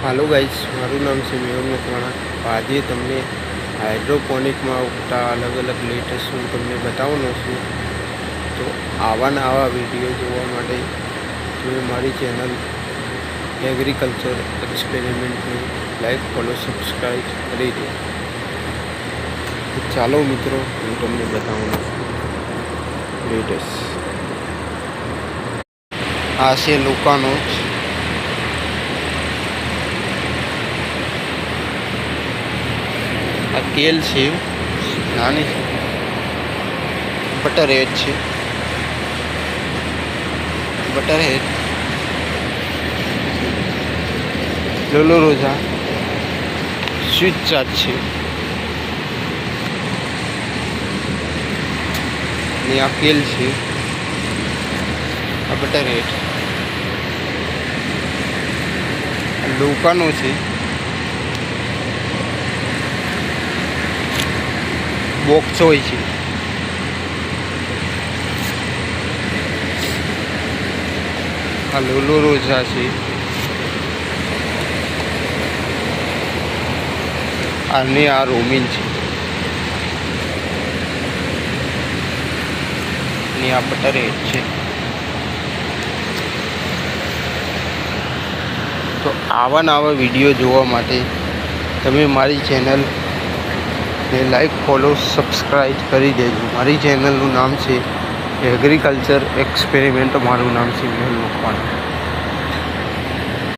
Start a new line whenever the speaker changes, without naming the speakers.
હાલો guys, મારું નામ છે મેહુલ મકવાણા। આજે તમને હાઇડ્રોપોનિકમાં ઉગતા અલગ અલગ લેટેસ્ટ હું તમને બતાવવાનો છું। તો આવા વિડીયો જોવા માટે તમે મારી ચેનલ એગ્રીકલ્ચર એક્સપેરિમેન્ટને લાઈક ફોલો સબસ્ક્રાઈબ કરી દો। તો ચાલો મિત્રો, હું તમને બતાવવાનો છું લેટેસ્ટ। આ છે લોકાનો આ કેલ છે, નાની છે, બટર હેડ છે, બટર હેડ, લોલો રોઝા, સ્વીટ ચાટ છે, ને આ કેલ છે, આ બટર હેડ, લોકાનો છે, બોક્સોય છે, આ લોલો રોઝા છે, અને આ રોમિન છે, અને આ બટર હેડ છે। તો આવા વિડીયો જોવા માટે તમે મારી ચેનલ ને લાઈક ફોલો સબસ્ક્રાઈબ કરી દેજો। મારી ચેનલનું નામ છે એગ્રીકલ્ચર એક્સપેરિમેન્ટ, મારું નામ છે મેહુલ મકવાણા।